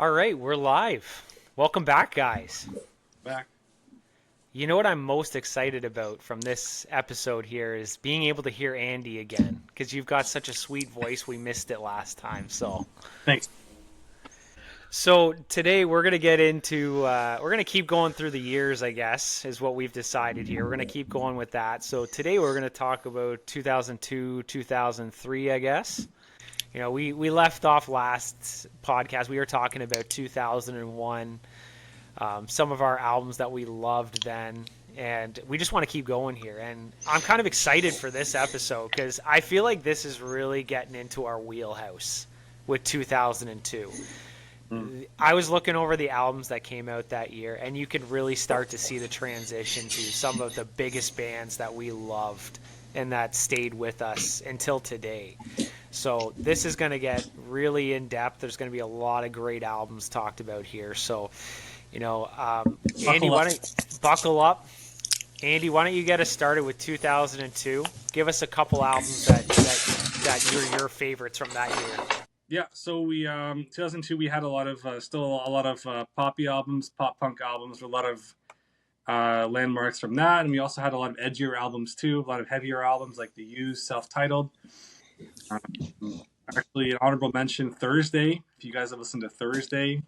All right, we're live. Welcome back, guys. Back. You know what I'm most excited about from this episode here is being able to hear Andy again because you've got such a sweet voice. We missed it last time. Thanks. So today we're going to get into, we're going to keep going through the years, I guess, is what we've decided here. We're going to keep going with that. So today we're going to talk about 2002, 2003, I guess. You know, we left off last podcast. We were talking about 2001. Some of our albums that we loved then, and we just want to keep going here. And I'm kind of excited for this episode because I feel like this is really getting into our wheelhouse with 2002. I was looking over the albums that came out that year, and you could really start to see the transition to some of the biggest bands that we loved and that stayed with us until today. So this is going to get really in-depth. There's going to be a lot of great albums talked about here. So, you know, Andy, why don't buckle up? Andy, why don't you get us started with 2002? Give us a couple albums that are your favorites from that year. Yeah, so we 2002 we had a lot of still a lot of poppy albums, pop punk albums, a lot of landmarks from that, and we also had a lot of edgier albums too, a lot of heavier albums like The Used, self-titled. Actually, an honorable mention, Thursday. If you guys have listened to Thursday,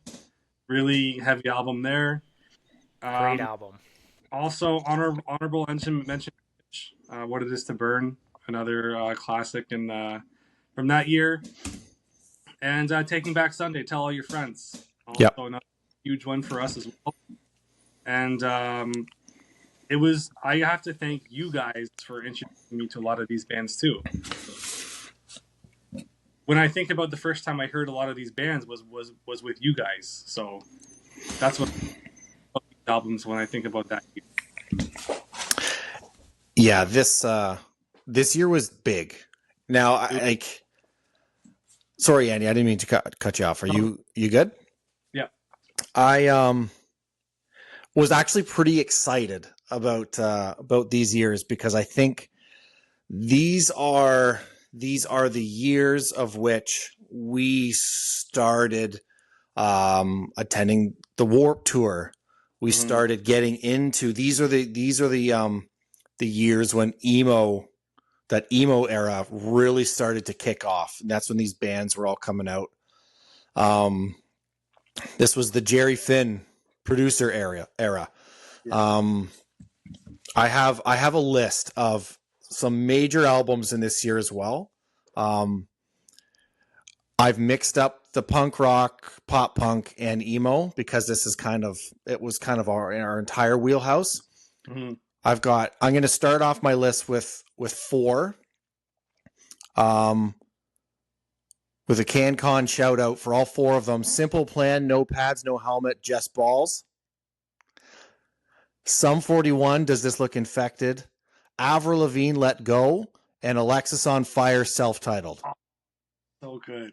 really heavy album there. Great album. Also, honorable mention Finch, What It Is to Burn, another classic from that year. And Taking Back Sunday, Tell All Your Friends. Also another huge one for us as well. And I have to thank you guys for introducing me to a lot of these bands too. When I think about the first time I heard a lot of these bands was with you guys. So that's what albums when I think about that. Yeah, this year was big. Now, sorry, Andy, I didn't mean to cut you off. Are you good? Yeah. I was actually pretty excited about these years because I think these are the years of which we started attending the Warped Tour. We started getting into these are the years when emo era really started to kick off. And that's when these bands were all coming out. This was the Jerry Finn producer era. Yeah. I have a list of some major albums in this year as well. I've mixed up the punk rock, pop punk, and emo because this is kind of our entire wheelhouse. Mm-hmm. I'm going to start off my list with four. With a CanCon shout out for all four of them. Simple Plan, No Pads, No Helmet, Just Balls. Sum 41, Does This Look Infected? Avril Lavigne, Let Go, and Alexis on Fire, self-titled. So good.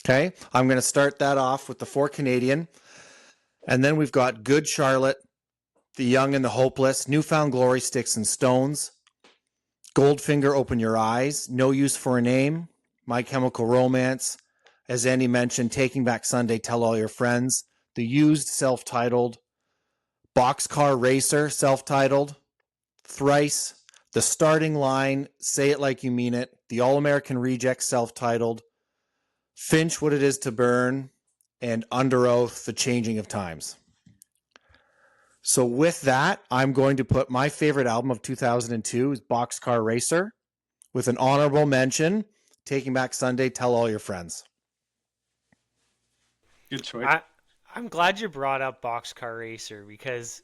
Okay, I'm going to start that off with the four Canadian. And then we've got Good Charlotte, The Young and the Hopeless, Newfound Glory, Sticks and Stones, Goldfinger, Open Your Eyes, No Use for a Name, My Chemical Romance, as Andy mentioned, Taking Back Sunday, Tell All Your Friends, The Used, self-titled, Boxcar Racer, self-titled, Thrice, The Starting Line, Say It Like You Mean It, The All-American Reject, self-titled, Finch, What It Is to Burn, and Under Oath, The Changing of Times. So with that, I'm going to put my favorite album of 2002 is Boxcar Racer, with an honorable mention, Taking Back Sunday, Tell All Your Friends. Good choice. I'm glad you brought up Boxcar Racer because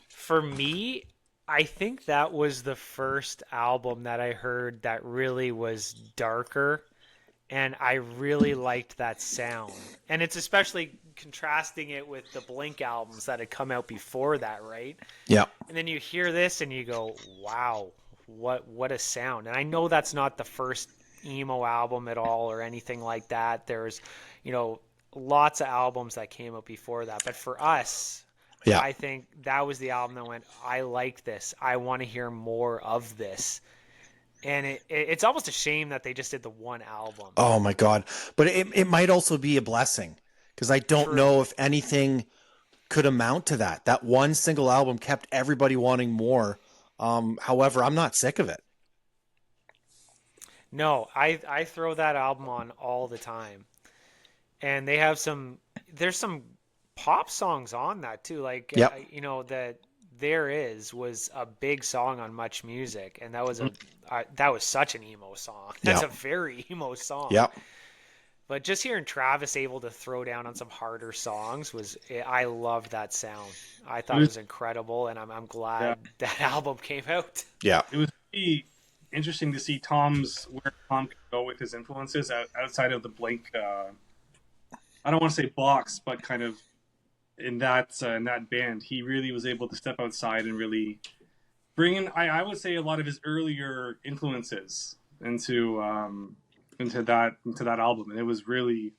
for me, I think that was the first album that I heard that really was darker, and I really liked that sound. And it's especially contrasting it with the Blink albums that had come out before that, right? Yeah. And then you hear this and you go, wow, what a sound. And I know that's not the first emo album at all or anything like that. There's, lots of albums that came out before that. But for us, yeah, I think that was the album that went, I like this. I want to hear more of this. And it's almost a shame that they just did the one album. Oh, my God. But it might also be a blessing because I don't True. know if anything could amount to that. That one single album kept everybody wanting more. However, I'm not sick of it. No, I throw that album on all the time. And they have there's some pop songs on that too. Like Yep. that There Is was a big song on Much Music, and Mhm. that was such an emo song. That's Yep. a very emo song. Yep. But just hearing Travis able to throw down on some harder songs I loved that sound. I It thought it was was incredible, and I'm yeah, glad that album came out. Yeah. it was really interesting to see Tom's where Tom could go with his influences outside of the Blink. I don't want to say box, but kind of in that band, he really was able to step outside and really bring in. I would say a lot of his earlier influences into that album, and it was really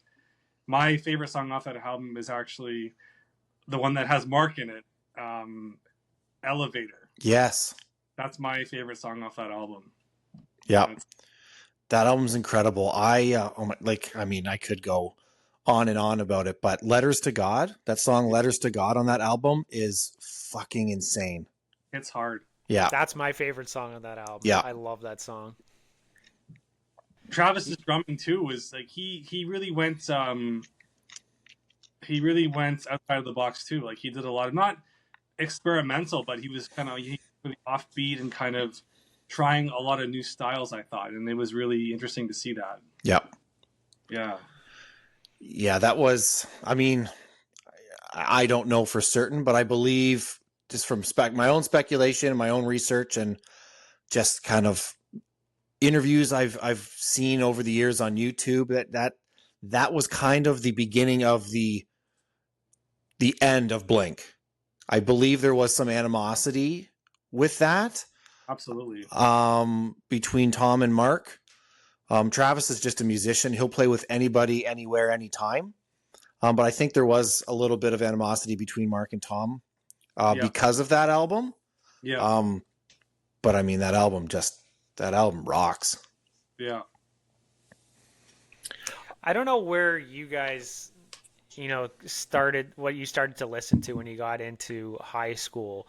my favorite song off that album is actually the one that has Mark in it, Elevator. Yes. That's my favorite song off that album. Yeah. And That album's incredible. I mean, I could go on and on about it, but Letters to God, that song Letters to God on that album is fucking insane. it's hard. Yeah. That's my favorite song on that album. Yeah. I love that song. Travis's drumming too was like he really went outside of the box too. Like he did a lot of not experimental, but he was kind of really offbeat and kind of trying a lot of new styles. I thought, and it was really interesting to see that. Yeah. Yeah, Yeah, that was, I mean, I don't know for certain, but I believe just from my own speculation and my own research and just kind of interviews I've seen over the years on YouTube that was kind of the beginning of the end of Blink. I believe there was some animosity with that absolutely. between Tom and Mark. Travis is just a musician. He'll play with anybody, anywhere, anytime. But I think there was a little bit of animosity between Mark and Tom because of that album. Yeah, But I mean, that album rocks. yeah. I don't know where you guys, started what you started to listen to when you got into high school,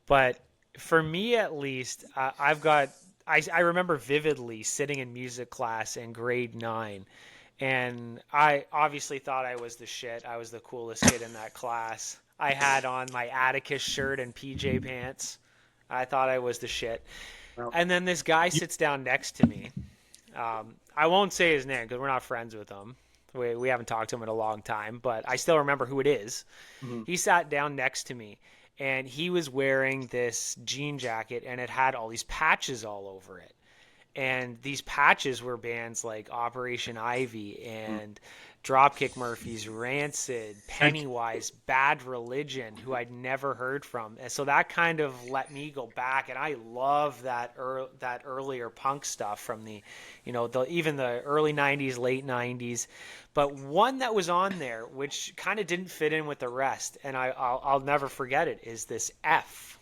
but for me at least, I remember vividly sitting in music class in grade 9, and I obviously thought I was the shit. I was the coolest kid in that class. I had on my Atticus shirt and PJ pants. I thought I was the shit. Well, And then this guy sits down next to me. I won't say his name because we're not friends with him. We haven't talked to him in a long time, but I still remember who it is. mhm. He sat down next to me, and he was wearing this jean jacket, and it had all these patches all over it. And these patches were bands like Operation Ivy and Dropkick Murphys, Rancid, Pennywise, Bad Religion, who I'd never heard from. And so that kind of let me go back, and I love that earlier punk stuff from even the early 90s, late 90s. But one that was on there, which kind of didn't fit in with the rest, and I'll never forget it, is this F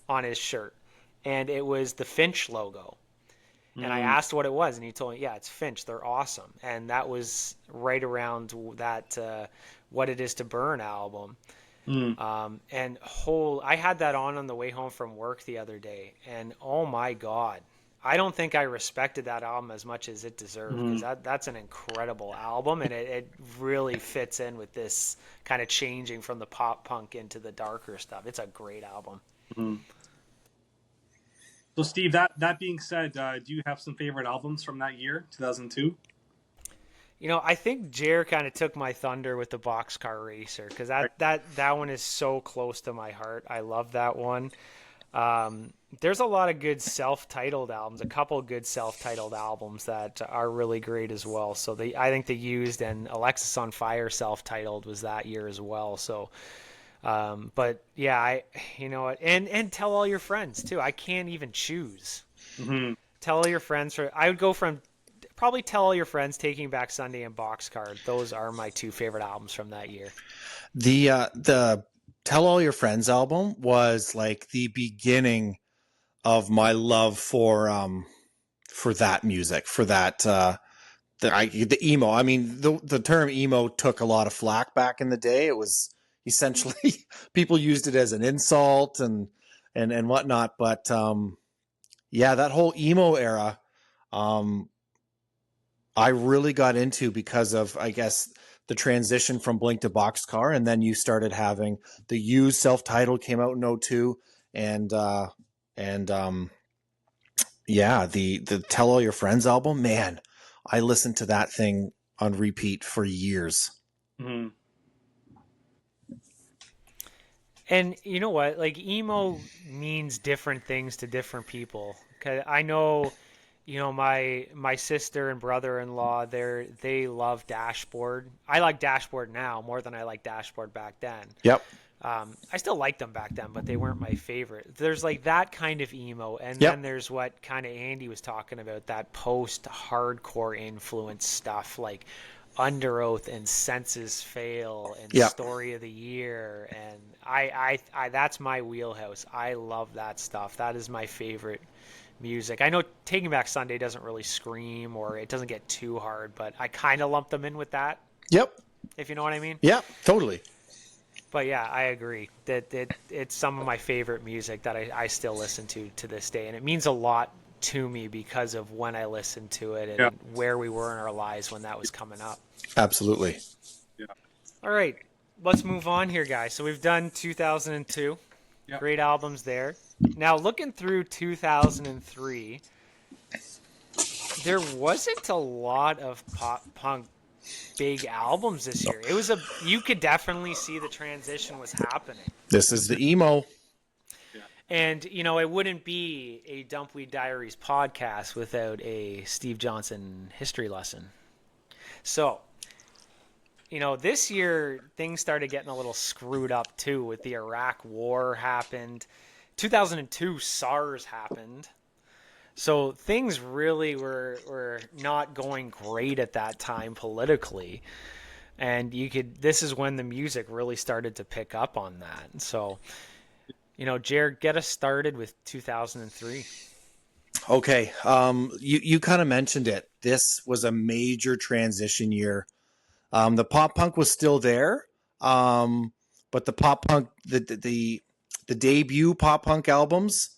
on his shirt. And it was the Finch logo. And I asked what it was, and he told me, yeah, it's Finch. They're awesome. And that was right around that What It Is to Burn album. I had that on the way home from work the other day, and oh my God, I don't think I respected that album as much as it deserved, because that's an incredible album, and it really fits in with this kind of changing from the pop punk into the darker stuff. It's a great album. Mhm. So, Steve, that being said, do you have some favorite albums from that year, 2002? I think Jer kind of took my thunder with the Boxcar Racer, because that one is so close to my heart. I love that one. There's a lot of good self-titled albums, a couple good self-titled albums that are really great as well. So I think The Used and Alexis on Fire self-titled was that year as well. So, but yeah, you know what, and Tell All Your Friends too. I can't even choose. Mm-hmm. Tell All Your Friends. I would go from probably Tell All Your Friends, Taking Back Sunday, and Boxcar. Those are my two favorite albums from that year. The Tell All Your Friends album was like the beginning of my love for that music, for that the emo. I mean, the term emo took a lot of flack back in the day. It was essentially people used it as an insult and whatnot. But yeah, that whole emo era, I really got into because of, I guess, the transition from Blink to Boxcar, and then you started having the Used self-titled came out in '02, and yeah, the Tell All Your Friends album, man, I listened to that thing on repeat for years. Mm-hmm. And you know what? Like emo means different things to different people. 'Cause I know, my sister and brother-in-law, they love Dashboard. I like Dashboard now more than I like Dashboard back then. Yep. I still liked them back then, but they weren't my favorite. There's like that kind of emo, and Yep. then there's what kind of Andy was talking about, that post-hardcore influence stuff, like Under Oath and Senses Fail and Yep. Story of the Year, and I that's my wheelhouse. I love that stuff. That is my favorite music. I know Taking Back Sunday doesn't really scream or it doesn't get too hard, but I kind of lump them in with that, Yep. if you know what I mean. Yeah, totally. But yeah, I agree that it's some of my favorite music that I still listen to this day, and it means a lot to me because of when I listened to it and where we were in our lives when that was coming up. Absolutely. Yeah. All right, let's move on here, guys. So we've done 2002. Yep. Great albums there. Now, looking through 2003, there wasn't a lot of pop punk big albums this year. It was you could definitely see the transition was happening. This is the emo. And, it wouldn't be a Dumpweed Diaries podcast without a Steve Johnson history lesson. So, this year things started getting a little screwed up too with the Iraq War happened. 2002 SARS happened. So things really were not going great at that time politically. And this is when the music really started to pick up on that. So, Jared, get us started with 2003. Okay. You kind of mentioned it. This was a major transition year. The pop punk was still there. But the pop punk, the debut pop punk albums,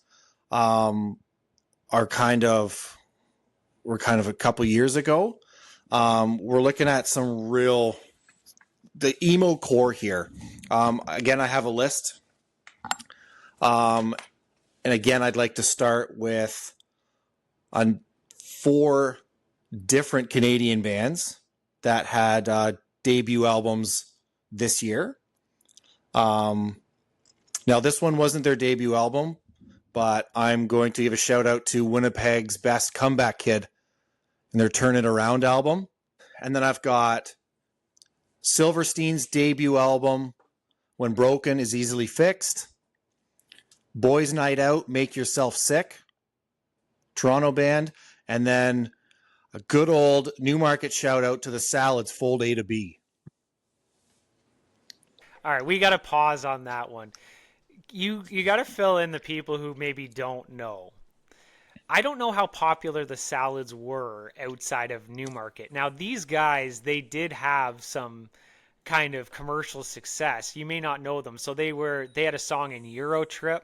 were kind of a couple years ago. We're looking at some the emo core here. Again, I have a list. And again, I'd like to start with on 4 different Canadian bands that had debut albums this year. Now, this one wasn't their debut album, but I'm going to give a shout out to Winnipeg's Best Comeback Kid and their Turn It Around album. And then I've got Silverstein's debut album, When Broken is Easily Fixed. Boys Night Out, Make Yourself Sick, Toronto band. And then a good old Newmarket shout out to the Salads, Fold A to B. All right, we got to pause on that one. You got to fill in the people who maybe don't know. I don't know how popular the Salads were outside of Newmarket. Now, these guys, they did have some kind of commercial success. You may not know them. So they had a song in Eurotrip.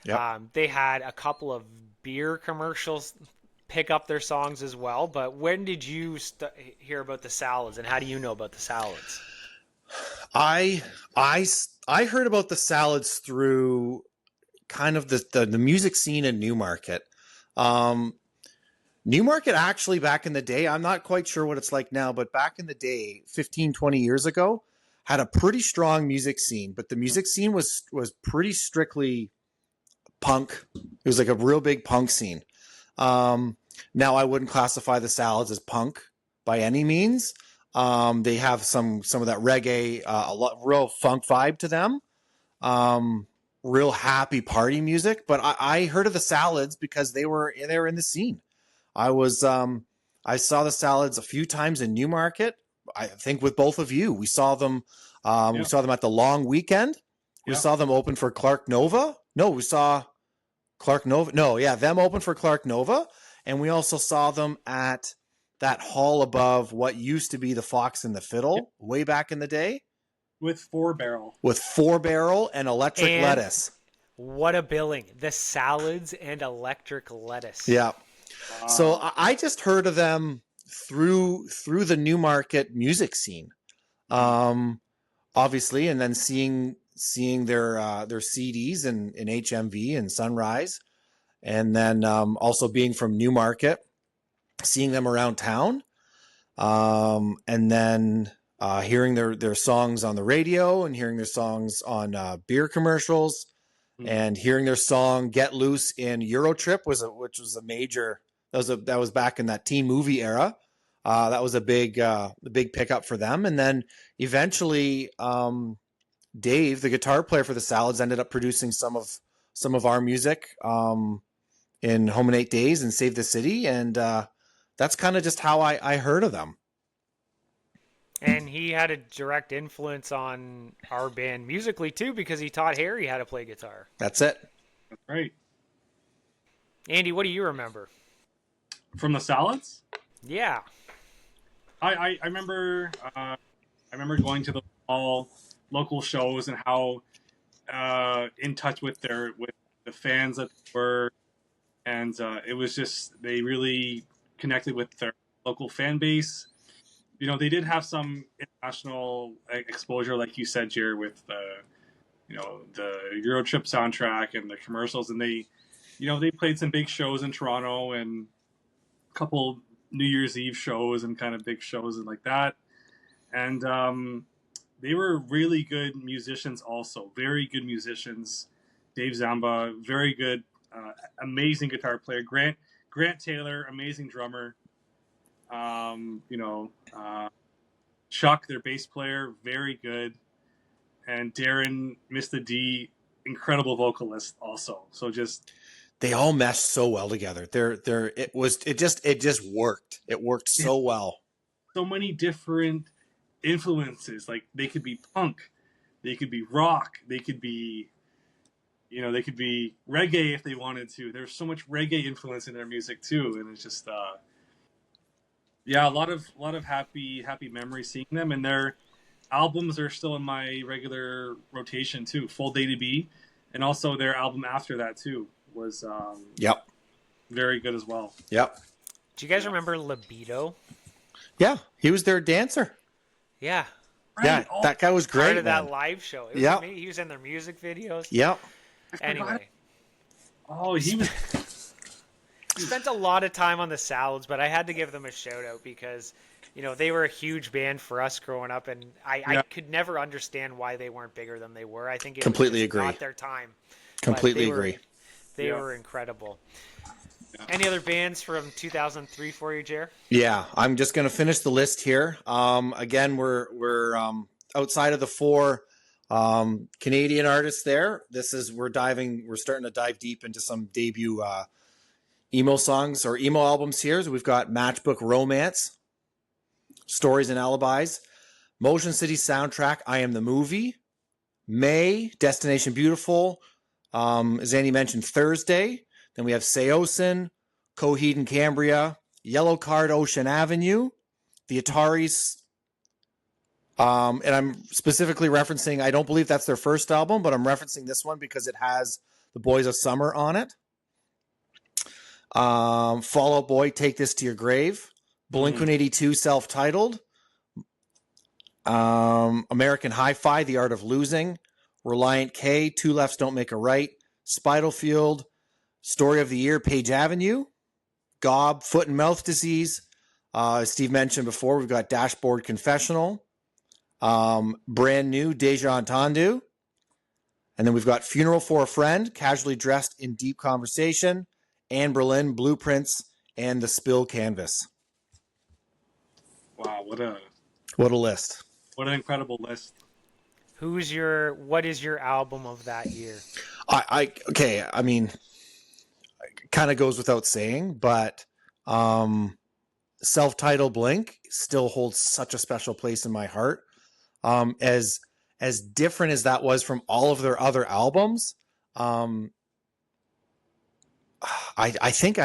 Yep. They had a couple of beer commercials pick up their songs as well. But when did you hear about the Salads, and how do you know about the Salads? I heard about the Salads through kind of the music scene in Newmarket. Newmarket actually back in the day, I'm not quite sure what it's like now, but back in the day, 15, 20 years ago, had a pretty strong music scene, but the music scene was pretty strictly punk. It was like a real big punk scene. Now I wouldn't classify the Salads as punk by any means. They have some of that reggae, real funk vibe to them. Real happy party music, but I heard of the Salads because they were in the scene. I saw the Salads a few times in Newmarket. I think with both of you, we saw them. We saw them at the Long Weekend. We saw them open for Clark Nova. No, we saw Clark Nova. No, yeah, them open for Clark Nova, and we also saw them at that hall above what used to be the Fox and the Fiddle way back in the day with 4-barrel. with 4-barrel and electric And lettuce. what a billing. The salads and electric lettuce. Yeah. Wow. So I just heard of them through the Newmarket music scene, obviously, and then seeing their CDs in HMV and Sunrise, and then also being from Newmarket, seeing them around town, and then hearing their songs on the radio and hearing their songs on beer commercials, and hearing their song "Get Loose" in Eurotrip which was a major. That was back in that teen movie era. That was a big pickup for them. And then eventually, Dave, the guitar player for the Salads, ended up producing some of our music in Home in 8 Days and Save the City, and that's kind of just how I heard of them. And he had a direct influence on our band musically too, because he taught Harry how to play guitar. That's it. That's right. Andy, what do you remember? From the Salads? Yeah. I remember going to all local shows and how in touch with the fans that were, and it was just, they really connected with their local fan base. You know, they did have some international exposure, like you said, Jer, with the Eurotrip soundtrack and the commercials, and they played some big shows in Toronto and a couple New Year's Eve shows and kind of big shows and like that. And they were really good musicians also. Very good musicians. Dave Zamba, very good, amazing guitar player. Grant Taylor, amazing drummer. Chuck, their bass player, very good. And Darren, Mr. D, incredible vocalist also. So just... They all meshed so well together. It just worked. It worked so well. So many different influences. Like, they could be punk, they could be rock, they could be reggae if they wanted to. There's so much reggae influence in their music too, and it's just a lot of happy memories seeing them, and their albums are still in my regular rotation too. Full Day to Be, and also their album after that too was very good as well. Yep. Do you guys remember Libido? Yeah, he was their dancer. Yeah. Right. Yeah, that guy was great. Part of that man. live show. It was Yep. amazing. He was in their music videos. Yep. Anyway. Oh, he was... Spent a lot of time on the Salads, but I had to give them a shout out because, they were a huge band for us growing up, and I could never understand why they weren't bigger than they were. I think it Completely was agree. not their time. Completely agree. They were incredible. Yeah. Any other bands from 2003 for you, Jer? Yeah, I'm just going to finish the list here. Again, we're outside of the 4 Canadian artists there. We're starting to dive deep into some debut emo songs or emo albums here. So we've got Matchbook Romance, Stories and Alibis, Motion City Soundtrack, I Am the Movie, May, Destination Beautiful, as Andy mentioned, Thursday. Then we have Seosin, Coheed and Cambria, Yellow Card, Ocean Avenue, the Ataris. And I'm specifically referencing, I don't believe that's their first album, but I'm referencing this one because it has The Boys of Summer on it. Fall Out Boy, Take This to Your Grave. Blink-182, Self-Titled. American Hi-Fi, The Art of Losing. Reliant K, Two Lefts Don't Make a Right. Spitalfield, Story of the Year, Page Avenue. Gob, Foot and Mouth Disease. As Steve mentioned before, we've got Dashboard Confessional. Brand New, Deja Entendu. And then we've got Funeral for a Friend, Casually Dressed in Deep Conversation. Anne Berlin, Blueprints, and The Spill Canvas. Wow, what a list. What an incredible list. What is your album of that year? Okay, I mean, kind of goes without saying, but self-titled Blink still holds such a special place in my heart. As different as that was from all of their other albums, I think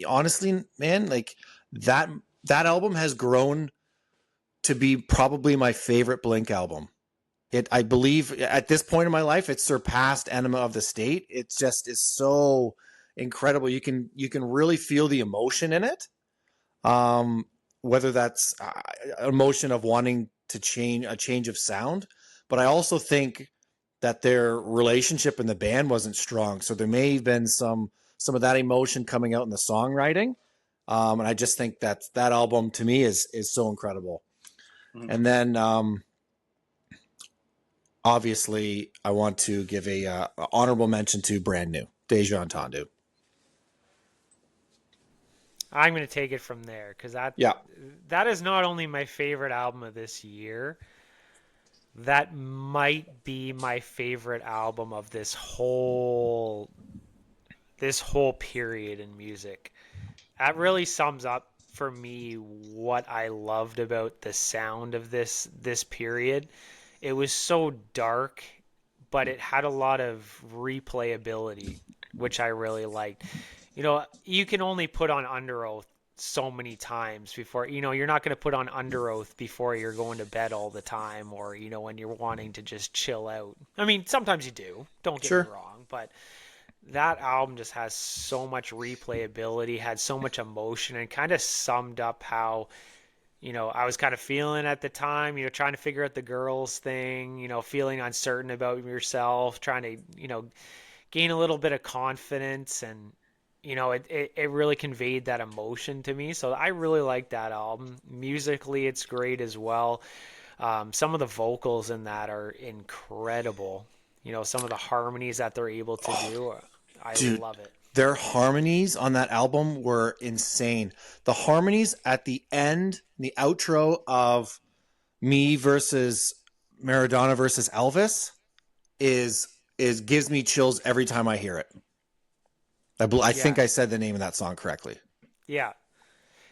honestly, man, like that that album has grown to be probably my favorite Blink album. I believe at this point in my life, it's surpassed Enema of the State. It just is so incredible. You can really feel the emotion in it. Whether that's emotion of wanting to change a change of sound, but I also think that their relationship in the band wasn't strong. So there may have been some of that emotion coming out in the songwriting. And I just think that album to me is so incredible. Mm-hmm. And then, obviously I want to give a honorable mention to Brand New, Deja Entendu. I'm going to take it from there because that is not only my favorite album of this year, that might be my favorite album of this whole period in music. That really sums up for me what I loved about the sound of this period. It was so dark, but it had a lot of replayability, which I really liked. You know, you can only put on Under Oath so many times before, you know, you're not going to put on Under Oath before you're going to bed all the time, or, you know, when you're wanting to just chill out. I mean, sometimes you do, don't get me wrong, but that album just has so much replayability, had so much emotion, and kind of summed up how, you know, I was kind of feeling at the time, you know, trying to figure out the girls thing, you know, feeling uncertain about yourself, trying to, you know, gain a little bit of confidence, and, you know, it really conveyed that emotion to me. So I really like that album. Musically, it's great as well. Some of the vocals in that are incredible. You know, some of the harmonies that they're able to do, I love it. Their harmonies on that album were insane. The harmonies at the end, the outro of Me versus Maradona versus Elvis is gives me chills every time I hear it. I think I said the name of that song correctly. Yeah.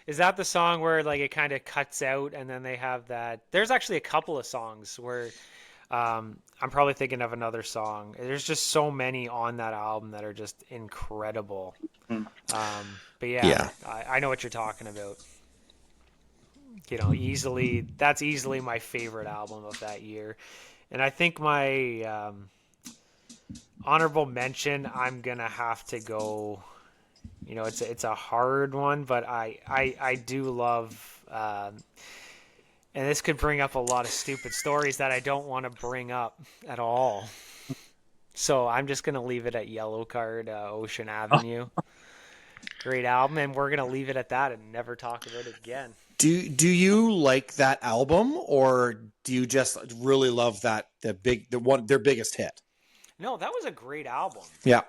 Is that the song where like it kind of cuts out and then they have that? There's actually a couple of songs where I'm probably thinking of another song. There's just so many on that album that are just incredible. But I know what you're talking about. You know, that's easily my favorite album of that year. And I think my honorable mention, I'm gonna have to go. You know, it's a hard one, but I do love, and this could bring up a lot of stupid stories that I don't want to bring up at all. So I'm just gonna leave it at Yellow Card, Ocean Avenue. Great album, and we're gonna leave it at that and never talk about it again. Do you like that album, or do you just really love their biggest hit? No, that was a great album. Yeah.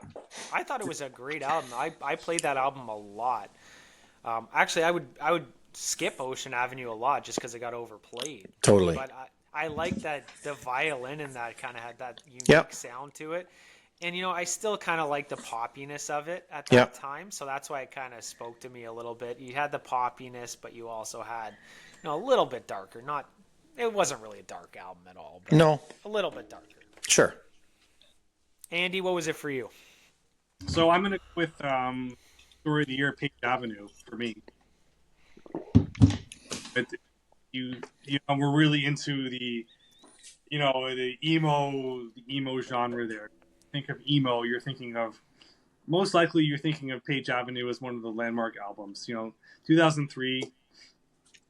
I thought it was a great album. I played that album a lot. Actually, I would skip Ocean Avenue a lot just because it got overplayed. Totally. But I like that the violin in that kind of had that unique sound to it. And, you know, I still kind of like the poppiness of it at that time. So that's why it kind of spoke to me a little bit. You had the poppiness, but you also had, you know, a little bit darker. It wasn't really a dark album at all. But no. A little bit darker. Sure. Andy, what was it for you? So I'm going to go with Story of the Year, Paved Avenue, for me. But you know, we're really into the, you know, the emo genre there. Think of emo, most likely you're thinking of Page Avenue as one of the landmark albums. You know, 2003,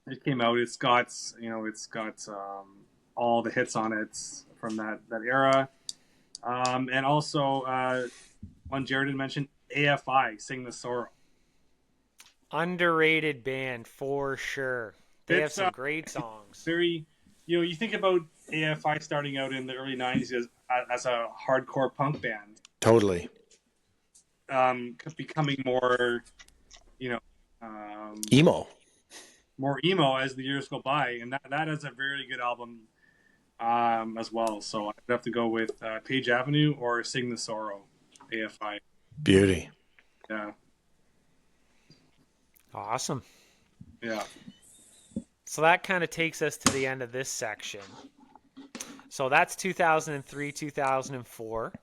it came out. It's got all the hits on it from that era. And also, one Jared had mentioned, AFI, Sing the Sorrow. Underrated band, for sure. They have some great songs. Very, you know, you think about AFI starting out in the early 90s as a hardcore punk band. Totally. Becoming more, you know... emo. More emo as the years go by. And that is a very good album as well. So I'd have to go with Page Avenue or Sing the Sorrow, AFI. Beauty. Yeah. Awesome. Yeah. So that kind of takes us to the end of this section. So that's 2003, 2004.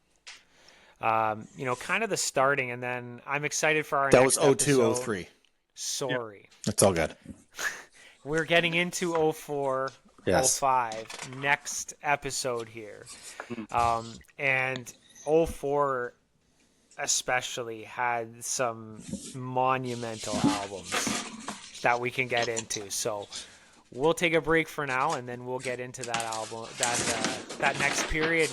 You know, kind of the starting, and then I'm excited for our next episode. That was 02, 03. Sorry. That's all good. we're getting into '04, Yes. '05 next episode here. Mm. And '04 especially had some monumental albums that we can get into. So we'll take a break for now, and then we'll get into that album, that next period.